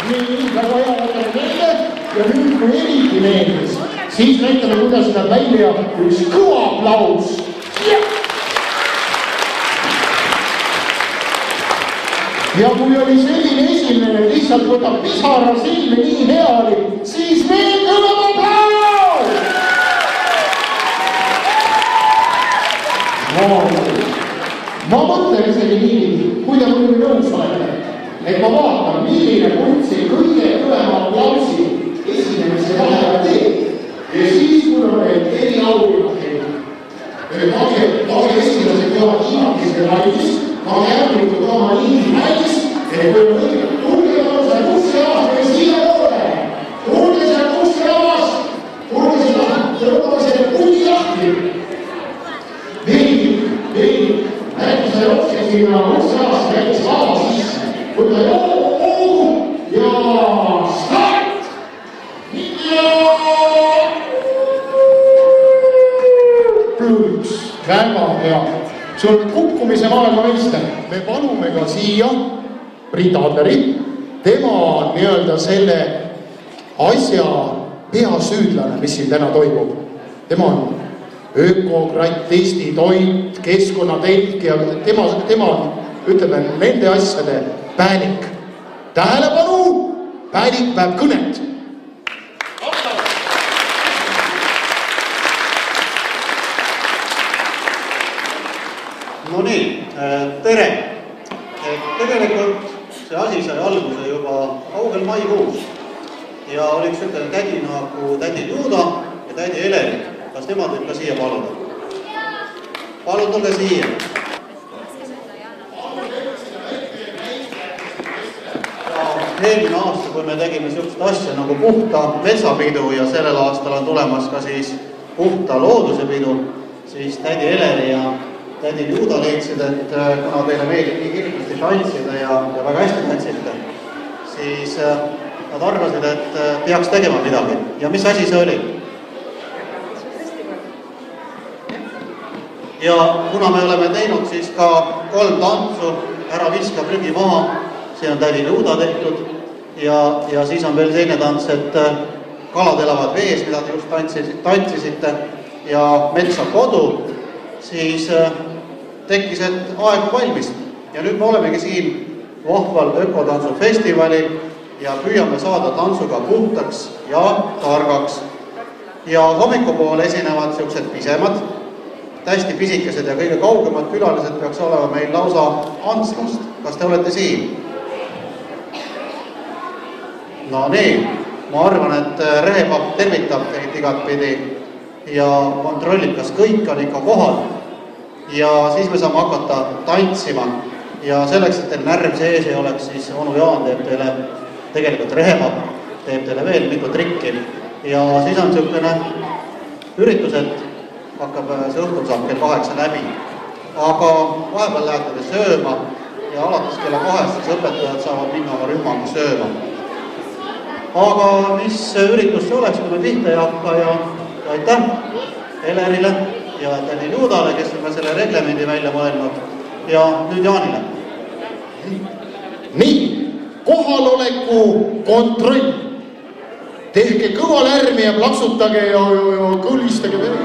Nii, väga hea mõtleme meile ja nüüd kui eriti meeldis, siis näitame, kuidas nad välja üks kõva aplaus. Ja kui oli selline esimene, lihtsalt võtab pisara silme, nii hea oli, siis veel kõva aplaus! Ma mõtlen isegi nii, kui te muidugi nõus olete, et ma vaatan, milline kuntsi kõige kõvema aplausi esinemise vahel teeb. Ja siis, kui on need eriaulimahed, mage esilased joavad hinnakiste vaidis, mage järglikud oma liini välis, et kui on õige, tulge see kussi avast, või siia poole, tulge see kussi avast, tulge seda, tõmbame selle kuni lahti. Veidi, rääkis see otse sinna kussi avast, rääkis vaba sisse, võtta ja start! Plüks, väga hea. Sul on kukkumise maailmameister. Me palume ka siia Priit Adleri. Tema on nii-öelda selle asja peasüüdlane, mis siin täna toimub. Tema on ökokratt, Eesti toit, keskkonnatelk ja tema on, ütleme, nende asjade päänik. Tähelepanu, päänik päev kõnet. No nii, tere! Tegelikult see asi sai alguse juba kaugel maikuus ja oli üks ütleme tädi nagu tädi Juuda ja tädi Eleri. Kas nemad võib ka siia paluda? Palun tulge siia! Eelmine aasta, kui me tegime sellist asja nagu puhta metsapidu ja sellel aastal on tulemas ka siis puhta looduse pidu, siis tädi Eleri ja tädi Juuda leidsid, et kuna teile meeldib nii kirglasti tantsida ja väga hästi tantsite, siis nad arvasid, et peaks tegema midagi. Ja mis asi see oli? Ja kuna me oleme teinud siis ka 3 tantsu, ära viska prügi maha, see on tädi Juuda tehtud ja siis on veel teine tants, et kalad elavad vees, mida te just tantsisite ja metsa kodu, siis tekkis, et aeg on valmis. Ja nüüd me olemegi siin vahval ökotantsufestivalil ja püüame saada tantsuga puhtaks ja targaks. Ja hommikupool esinevad sellised pisemad, hästi pisikesed ja kõige kaugemad külalised peaks olema meil lausa Antslast. Kas te olete siin? No nii, ma arvan, et Rehepapp tervitab teid igatpidi ja kontrollib, kas kõik on ikka kohal. Ja siis me saame hakata tantsima ja selleks, et teil närv sees ei oleks, siis onu Jaan teeb teile, tegelikult Rehepapp teeb teile veel mitu trikki ja siis on selline üritus, et hakkab see õhtul saab kell 8 läbi. Aga vahepeal lähete te sööma ja alates kella 2 siis õpetajad saavad minna oma rühmaga sööma. Aga mis üritus see oleks, kui me pihta ei hakka ja aitäh Elerile ja tädi Juudale, kes on ka selle reglemendi välja mõelnud ja nüüd Jaanile. Nii, kohaloleku kontroll. Tehke kõva lärmi ja plaksutage ja kõlistage veel.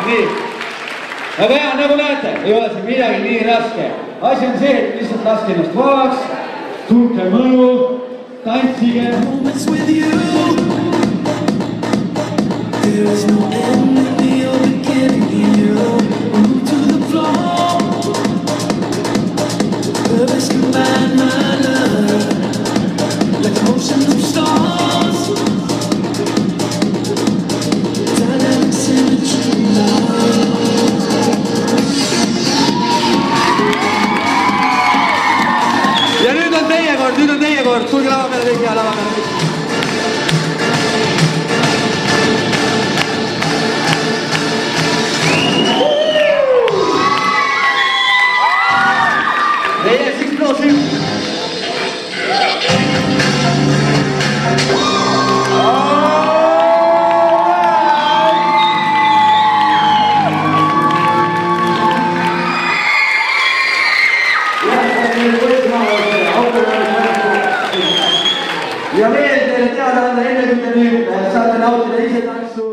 nii. Aga hea, nagu näete, ei ole siin midagi nii raske. Asi on see, et lihtsalt laske ennast vabaks, tundke mõju, tantsige. There is no end in the beginning in you. Move to the floor. Love is combined, my love, like the motion of stars. Dynamic symmetry, ja nüüd on teie kord, tulge lava peale kõik ja lava peale kõik. Yes, explosive. Ja veel teile teada anda, enne kui te nüüd saate nautida ise tantsu.